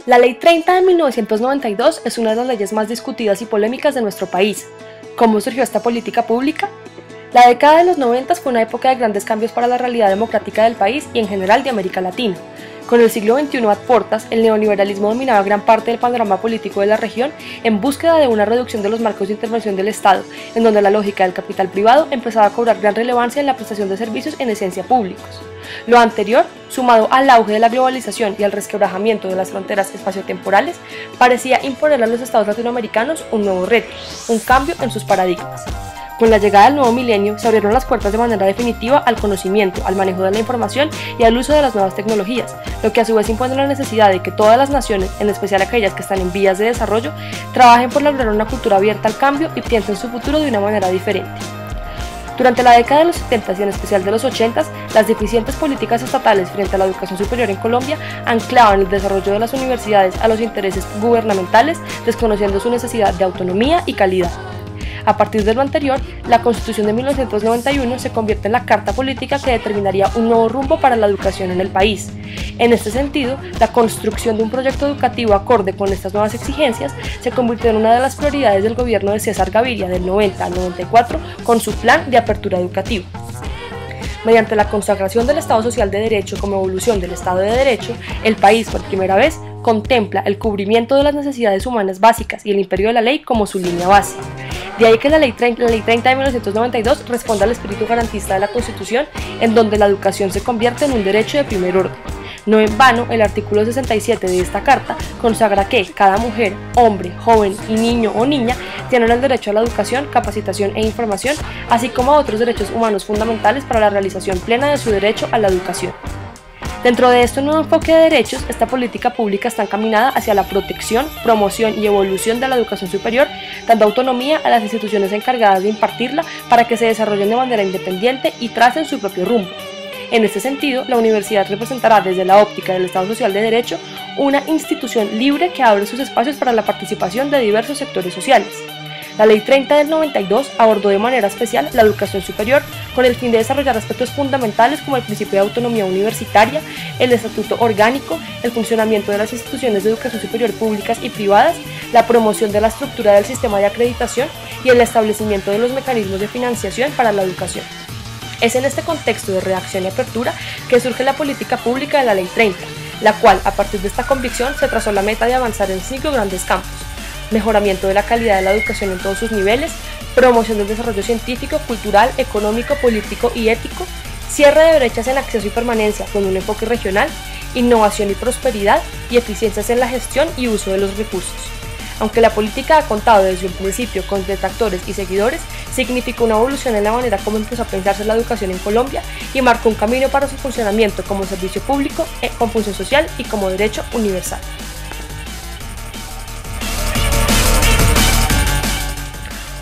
La Ley 30 de 1992 es una de las leyes más discutidas y polémicas de nuestro país. ¿Cómo surgió esta política pública? La década de los 90 fue una época de grandes cambios para la realidad democrática del país y en general de América Latina. Con el siglo XXI a portas, el neoliberalismo dominaba gran parte del panorama político de la región en búsqueda de una reducción de los marcos de intervención del Estado, en donde la lógica del capital privado empezaba a cobrar gran relevancia en la prestación de servicios en esencia públicos. Lo anterior, sumado al auge de la globalización y al resquebrajamiento de las fronteras espaciotemporales, parecía imponer a los estados latinoamericanos un nuevo reto, un cambio en sus paradigmas. Con la llegada del nuevo milenio se abrieron las puertas de manera definitiva al conocimiento, al manejo de la información y al uso de las nuevas tecnologías, lo que a su vez impone la necesidad de que todas las naciones, en especial aquellas que están en vías de desarrollo, trabajen por lograr una cultura abierta al cambio y piensen su futuro de una manera diferente. Durante la década de los 70 y en especial de los 80, las deficientes políticas estatales frente a la educación superior en Colombia anclaban el desarrollo de las universidades a los intereses gubernamentales, desconociendo su necesidad de autonomía y calidad. A partir de lo anterior, la Constitución de 1991 se convierte en la carta política que determinaría un nuevo rumbo para la educación en el país. En este sentido, la construcción de un proyecto educativo acorde con estas nuevas exigencias se convirtió en una de las prioridades del gobierno de César Gaviria del 90 al 94 con su Plan de Apertura Educativa. Mediante la consagración del Estado Social de Derecho como evolución del Estado de Derecho, el país por primera vez contempla el cubrimiento de las necesidades humanas básicas y el imperio de la ley como su línea base. De ahí que la Ley 30 de 1992 responda al espíritu garantista de la Constitución, en donde la educación se convierte en un derecho de primer orden. No en vano, el artículo 67 de esta carta consagra que cada mujer, hombre, joven y niño o niña tienen el derecho a la educación, capacitación e información, así como a otros derechos humanos fundamentales para la realización plena de su derecho a la educación. Dentro de este nuevo enfoque de derechos, esta política pública está encaminada hacia la protección, promoción y evolución de la educación superior, dando autonomía a las instituciones encargadas de impartirla para que se desarrollen de manera independiente y tracen su propio rumbo. En este sentido, la universidad representará desde la óptica del Estado Social de Derecho una institución libre que abre sus espacios para la participación de diversos sectores sociales. La Ley 30 del 92 abordó de manera especial la educación superior con el fin de desarrollar aspectos fundamentales como el principio de autonomía universitaria, el estatuto orgánico, el funcionamiento de las instituciones de educación superior públicas y privadas, la promoción de la estructura del sistema de acreditación y el establecimiento de los mecanismos de financiación para la educación. Es en este contexto de reacción y apertura que surge la política pública de la Ley 30, la cual, a partir de esta convicción, se trazó la meta de avanzar en 5 grandes campos: mejoramiento de la calidad de la educación en todos sus niveles, promoción del desarrollo científico, cultural, económico, político y ético, cierre de brechas en acceso y permanencia con un enfoque regional, innovación y prosperidad y eficiencias en la gestión y uso de los recursos. Aunque la política ha contado desde un principio con detractores y seguidores, significó una evolución en la manera como empezó a pensarse la educación en Colombia y marcó un camino para su funcionamiento como servicio público, con función social y como derecho universal.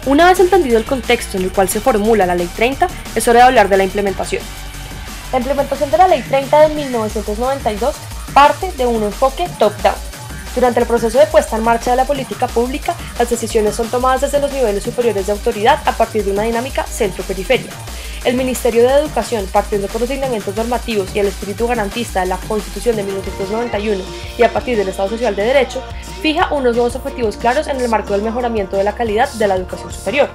Una vez entendido el contexto en el cual se formula la Ley 30, es hora de hablar de la implementación. La implementación de la Ley 30 de 1992 parte de un enfoque top-down. Durante el proceso de puesta en marcha de la política pública, las decisiones son tomadas desde los niveles superiores de autoridad a partir de una dinámica centro-periferia. El Ministerio de Educación, partiendo por los lineamientos normativos y el espíritu garantista de la Constitución de 1991 y a partir del Estado Social de Derecho, fija unos nuevos objetivos claros en el marco del mejoramiento de la calidad de la educación superior.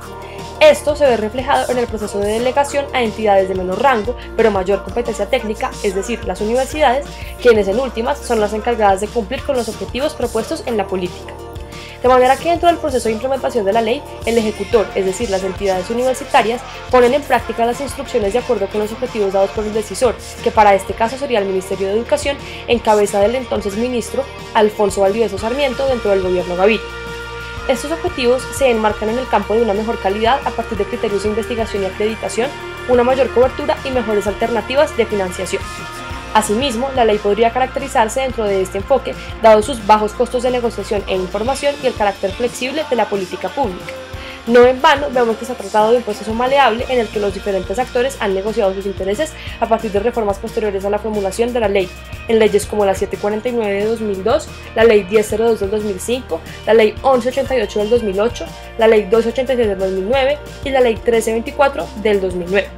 Esto se ve reflejado en el proceso de delegación a entidades de menor rango, pero mayor competencia técnica, es decir, las universidades, quienes en últimas son las encargadas de cumplir con los objetivos propuestos en la política. De manera que dentro del proceso de implementación de la ley, el ejecutor, es decir, las entidades universitarias, ponen en práctica las instrucciones de acuerdo con los objetivos dados por el decisor, que para este caso sería el Ministerio de Educación, en cabeza del entonces ministro Alfonso Valdivieso Sarmiento dentro del gobierno Gaviria. Estos objetivos se enmarcan en el campo de una mejor calidad a partir de criterios de investigación y acreditación, una mayor cobertura y mejores alternativas de financiación. Asimismo, la ley podría caracterizarse dentro de este enfoque, dado sus bajos costos de negociación e información y el carácter flexible de la política pública. No en vano vemos que se ha tratado de un proceso maleable en el que los diferentes actores han negociado sus intereses a partir de reformas posteriores a la formulación de la ley, en leyes como la 749 de 2002, la ley 1002 del 2005, la ley 1188 del 2008, la ley 1286 del 2009 y la ley 1324 del 2009.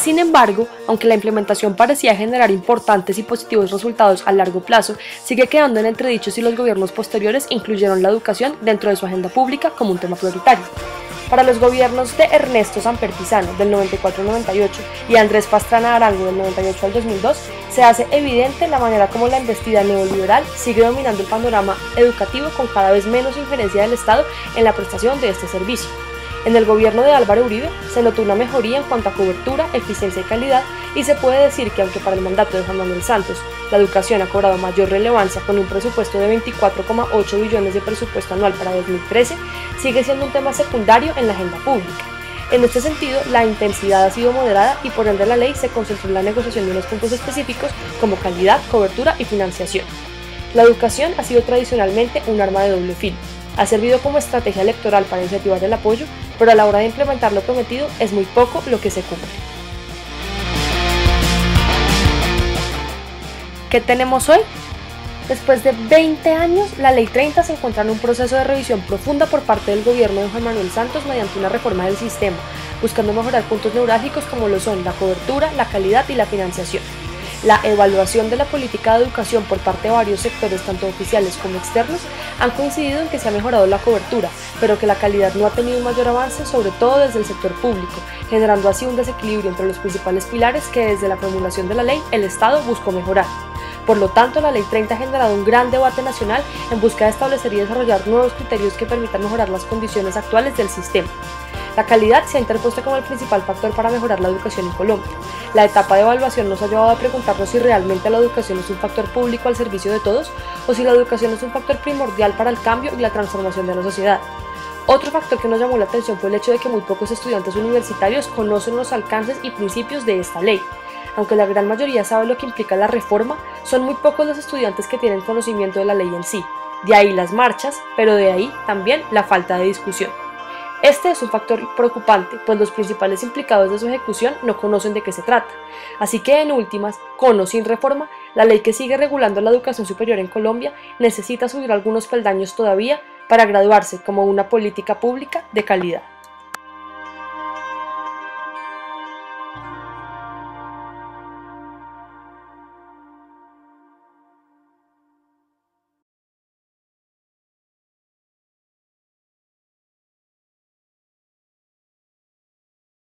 Sin embargo, aunque la implementación parecía generar importantes y positivos resultados a largo plazo, sigue quedando en entredicho si los gobiernos posteriores incluyeron la educación dentro de su agenda pública como un tema prioritario. Para los gobiernos de Ernesto Samper Pizano del 94 al 98 y Andrés Pastrana Arango del 98 al 2002, se hace evidente la manera como la embestida neoliberal sigue dominando el panorama educativo con cada vez menos injerencia del Estado en la prestación de este servicio. En el gobierno de Álvaro Uribe se notó una mejoría en cuanto a cobertura, eficiencia y calidad, y se puede decir que aunque para el mandato de Juan Manuel Santos la educación ha cobrado mayor relevancia con un presupuesto de 24,8 billones de presupuesto anual para 2013, sigue siendo un tema secundario en la agenda pública. En este sentido, la intensidad ha sido moderada y por ende la ley se concentró en la negociación de unos puntos específicos como calidad, cobertura y financiación. La educación ha sido tradicionalmente un arma de doble filo. Ha servido como estrategia electoral para incentivar el apoyo, pero a la hora de implementar lo prometido es muy poco lo que se cumple. ¿Qué tenemos hoy? Después de 20 años, la Ley 30 se encuentra en un proceso de revisión profunda por parte del gobierno de Juan Manuel Santos mediante una reforma del sistema, buscando mejorar puntos neurálgicos como lo son la cobertura, la calidad y la financiación. La evaluación de la política de educación por parte de varios sectores, tanto oficiales como externos, han coincidido en que se ha mejorado la cobertura, pero que la calidad no ha tenido un mayor avance, sobre todo desde el sector público, generando así un desequilibrio entre los principales pilares que desde la promulgación de la ley el Estado buscó mejorar. Por lo tanto, la Ley 30 ha generado un gran debate nacional en busca de establecer y desarrollar nuevos criterios que permitan mejorar las condiciones actuales del sistema. La calidad se ha interpuesto como el principal factor para mejorar la educación en Colombia. La etapa de evaluación nos ha llevado a preguntarnos si realmente la educación es un factor público al servicio de todos o si la educación es un factor primordial para el cambio y la transformación de la sociedad. Otro factor que nos llamó la atención fue el hecho de que muy pocos estudiantes universitarios conocen los alcances y principios de esta ley. Aunque la gran mayoría sabe lo que implica la reforma, son muy pocos los estudiantes que tienen conocimiento de la ley en sí. De ahí las marchas, pero de ahí también la falta de discusión. Este es un factor preocupante, pues los principales implicados de su ejecución no conocen de qué se trata. Así que en últimas, con o sin reforma, la ley que sigue regulando la educación superior en Colombia necesita subir algunos peldaños todavía para graduarse como una política pública de calidad.